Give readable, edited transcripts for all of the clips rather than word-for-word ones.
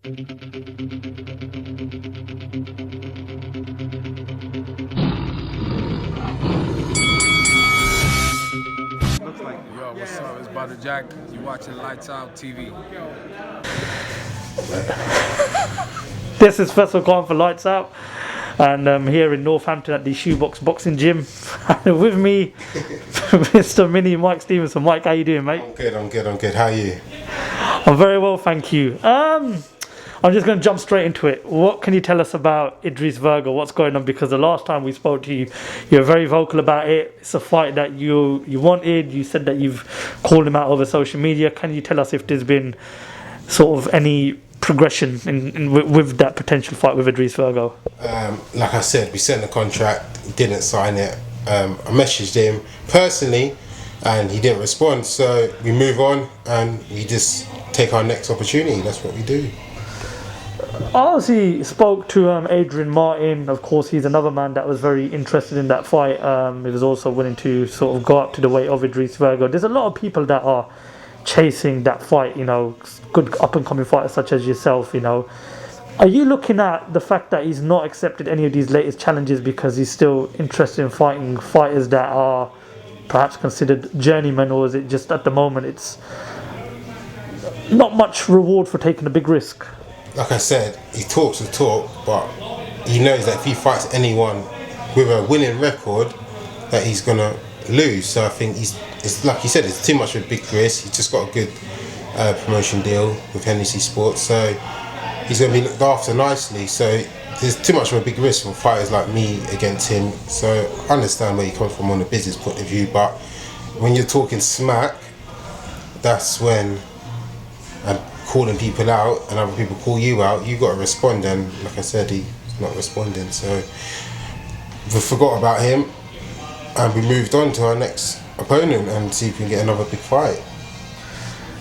Yo, what's up? It's Brother Jack. You watching Lights Out TV. This is FAISAL Khan for Lights Out, and I'm here in Northampton at the Shoebox Boxing Gym. And with me, Mr. Mini Mike Stephenson. Mike, how you doing, mate? I'm good. How are you? I'm very well, thank you. I'm just going to jump straight into it. What can you tell us about Idris Virgo? What's going on? Because the last time we spoke to you, you were very vocal about it. It's a fight that you wanted. You said that you've called him out over social media. Can you tell us if there's been sort of any progression with that potential fight with Idris Virgo? Like I said, we sent the contract, didn't sign it. I messaged him personally and he didn't respond. So we move on and we just take our next opportunity. That's what we do. I obviously spoke to Adrian Martin. Of course, he's another man that was very interested in that fight. He was also willing to sort of go up to the weight of Idris Virgo. There's a lot of people that are chasing that fight, you know, good up-and-coming fighters such as yourself, you know. Are you looking at the fact that he's not accepted any of these latest challenges because he's still interested in fighting fighters that are perhaps considered journeymen, or is it just at the moment it's not much reward for taking a big risk? Like I said, he talks the talk, but he knows that if he fights anyone with a winning record, that he's gonna lose. So I think it's like you said, it's too much of a big risk. He's just got a good promotion deal with Hennessy Sports, so he's gonna be looked after nicely. So there's too much of a big risk for fighters like me against him. So I understand where he comes from on a business point of view, but when you're talking smack, that's when I'm calling people out and other people call you out, you got to respond. And like I said, he's not responding, so we forgot about him and we moved on to our next opponent and see if we can get another big fight.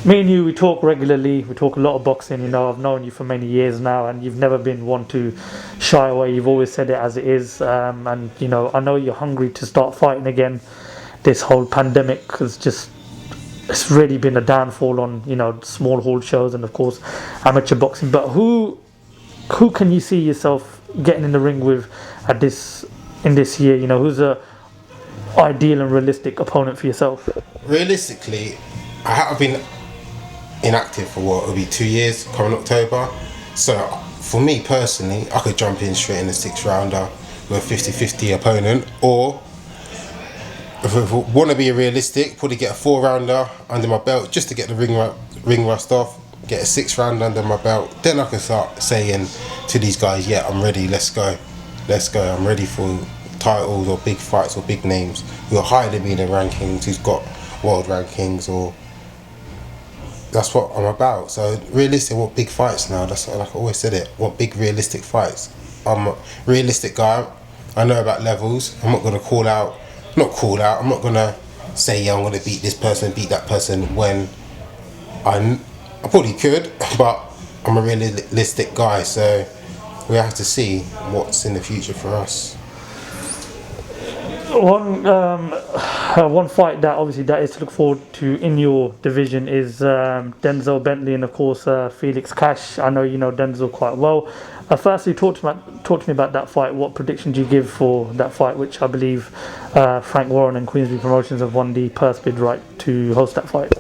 Me and you, we talk regularly, we talk a lot of boxing, you know. I've known you for many years now and you've never been one to shy away. You've always said it as it is, and you know, I know you're hungry to start fighting again. This whole pandemic has just, it's really been a downfall on, you know, small hall shows and of course amateur boxing. But who can you see yourself getting in the ring with in this year? You know, who's a ideal and realistic opponent for yourself? Realistically, I have been inactive for what will be 2 years coming October. So for me personally, I could jump in straight in the 6th rounder with a 50-50 opponent, or if I want to be realistic, probably get a 4-rounder under my belt just to get the ring rust off, get a 6th round under my belt. Then I can start saying to these guys, yeah, I'm ready, let's go. I'm ready for titles or big fights or big names who are higher than me in the rankings, who's got world rankings, or that's what I'm about. So realistic, what big fights now? That's like I always said it. What big realistic fights? I'm a realistic guy. I know about levels. I'm not gonna I'm not gonna say, yeah, I'm gonna beat this person, beat that person, when I probably could, but I'm a realistic guy, so we have to see what's in the future for us. One fight that obviously that is to look forward to in your division is Denzel Bentley and of course Felix Cash. I know you know Denzel quite well. Firstly, talk to me about that fight. What prediction do you give for that fight, which I believe Frank Warren and Queensbury Promotions have won the purse bid right to host that fight?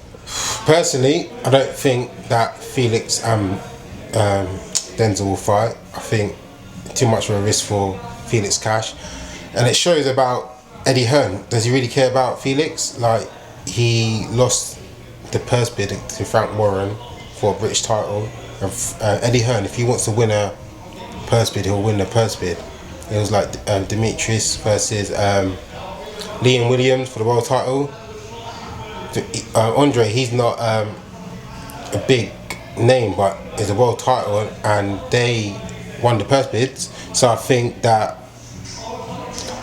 Personally, I don't think that Felix and Denzel will fight. I think too much of a risk for Felix Cash, and it shows about Eddie Hearn. Does he really care about Felix? Like, he lost the purse bid to Frank Warren for a British title. Eddie Hearn, if he wants to win a purse bid, he'll win the purse bid. It was like Demetrius versus Liam Williams for the world title. Andre, he's not a big name, but it's a world title, and they won the purse bids. So I think that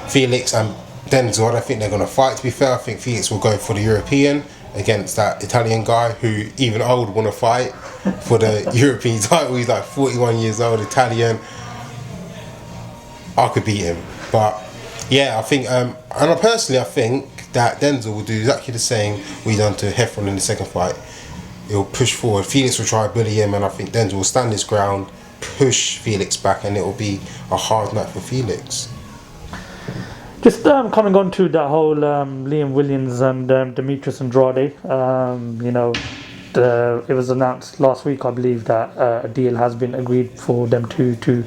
Felix and Denzel, I don't think they're going to fight, to be fair. I think Felix will go for the European against that Italian guy who even I would want to fight for the European title. He's like 41 years old, Italian. I could beat him. But yeah, I think, and I think that Denzel will do exactly the same we done to Hearn in the second fight. He'll push forward. Felix will try to bully him, and I think Denzel will stand his ground, push Felix back, and it will be a hard night for Felix. Just coming on to that whole Liam Williams and Demetrius Andrade, it was announced last week, I believe, that a deal has been agreed for them to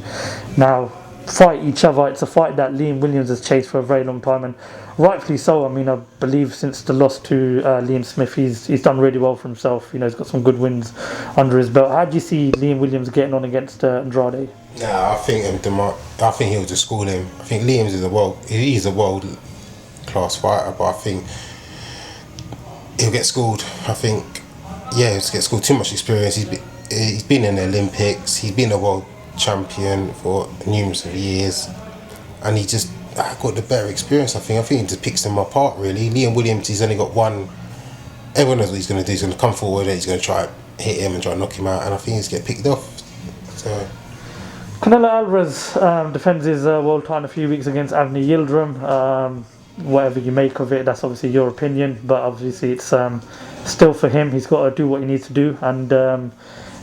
now fight each other. It's a fight that Liam Williams has chased for a very long time, and rightfully so. I mean, I believe since the loss to Liam Smith, he's done really well for himself. He's got some good wins under his belt. How do you see Liam Williams getting on against Andrade? Nah, I think he'll just school him. I think Liam's he's a world class fighter, but I think he'll get schooled. I think, he'll get schooled. Too much experience. He's been in the Olympics. He's been a world champion for numerous of years, and he just got the better experience. I think he just picks them apart, really. Liam Williams, he's only got one. Everyone knows what he's going to do. He's going to come forward, he's going to try to hit him and try to knock him out, and I think he's get picked off. So Canelo Alvarez defends his world title a few weeks against Avni Yildirim. Whatever you make of it, that's obviously your opinion, but obviously it's still for him. He's got to do what he needs to do, and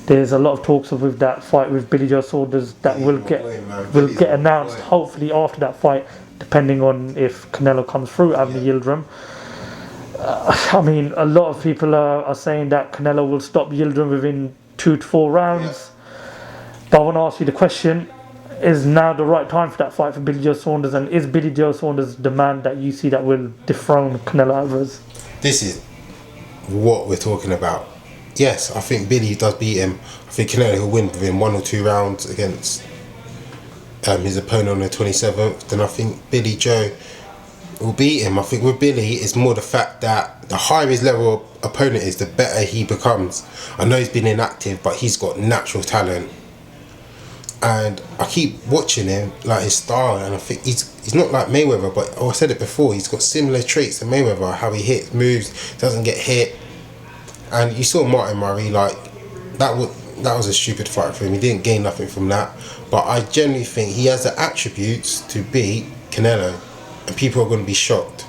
there's a lot of talks with that fight with Billy Joe Saunders that will get announced hopefully after that fight, depending on if Canelo comes through Avni Yildirim. I mean, a lot of people are saying that Canelo will stop Yildirim within 2 to 4 rounds. But I want to ask you the question, is now the right time for that fight for Billy Joe Saunders, and is Billy Joe Saunders the man that you see that will dethrone Canelo Alvarez? This is what we're talking about. Yes, I think Billy does beat him. I think Canelo will win within 1 or 2 rounds against his opponent on the 27th. Then I think Billy Joe will beat him. I think with Billy, it's more the fact that the higher his level opponent is, the better he becomes. I know he's been inactive, but he's got natural talent. And I keep watching him, like his style, and I think he's not like Mayweather, but I said it before, he's got similar traits to Mayweather, how he hits, moves, doesn't get hit. And you saw Martin Murray, like that was a stupid fight for him. He didn't gain nothing from that. But I genuinely think he has the attributes to beat Canelo, and people are going to be shocked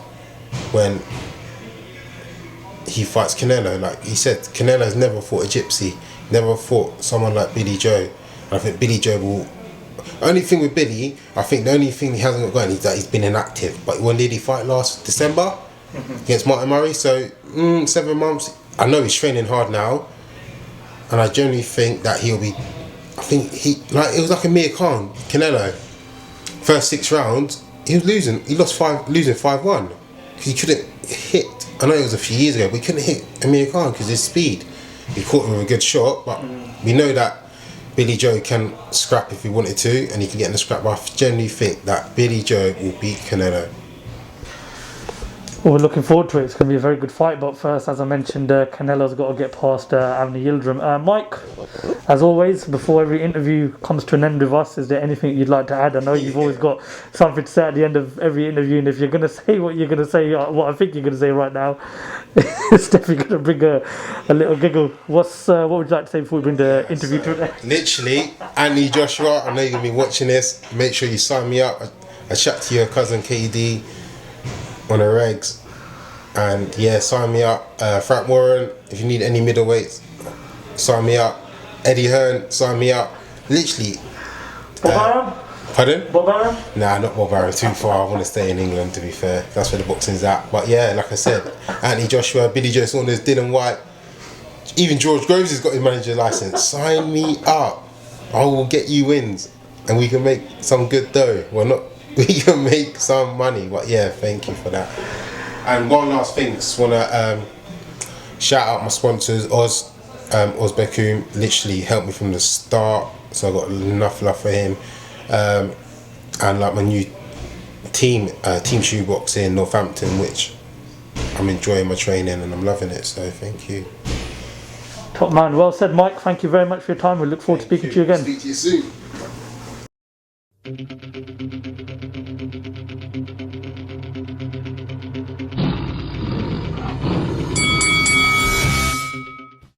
when he fights Canelo. Like he said, Canelo's never fought a gypsy, never fought someone like Billy Joe. I think Billy Joe will. Only thing with Billy, I think the only thing he hasn't got going is that he's been inactive. But when did he fight last December against Martin Murray? So 7 months. I know he's training hard now, and I generally think that he'll be. I think it was like Amir Khan, Canelo. First 6 rounds, he was losing. He lost losing 5-1 because he couldn't hit. I know it was a few years ago, but he couldn't hit Amir Khan because his speed. He caught him with a good shot, but we know that Billy Joe can scrap if he wanted to, and he can get in the scrap. But I generally think that Billy Joe will beat Canelo. Well, we're looking forward to it. It's going to be a very good fight. But first, as I mentioned, Canelo's got to get past Avni Yildirim. Mike, as always, before every interview comes to an end with us, is there anything you'd like to add? I know you've always got something to say at the end of every interview, and if you're going to say what you're going to say, what I think you're going to say right now, it's definitely going to bring a little giggle. What would you like to say before we bring the interview to an end? Literally, Anthony Joshua, I know you're going to be watching this. Make sure you sign me up. I chat to your cousin KD on the regs, and sign me up. Frank Warren, if you need any middleweights, sign me up. Eddie Hearn, sign me up. Literally. Bob Arum? Pardon? Bob Arum? Nah, not Bob Arum, too far. I want to stay in England, to be fair. That's where the boxing's at. But yeah, like I said, Anthony Joshua, Billy Joe Saunders, Dylan White, even George Groves has got his manager license. Sign me up. I will get you wins, and we can make some good dough. Well, not. We can make some money, but yeah, thank you for that. And one last thing, just want to shout out my sponsors, Oz Beckham, literally helped me from the start, so I got enough love for him. And like my new team Shoebox in Northampton, which I'm enjoying my training and I'm loving it, so thank you. Top man, well said, Mike. Thank you very much for your time. We look forward to speaking to you again. Speak to you soon.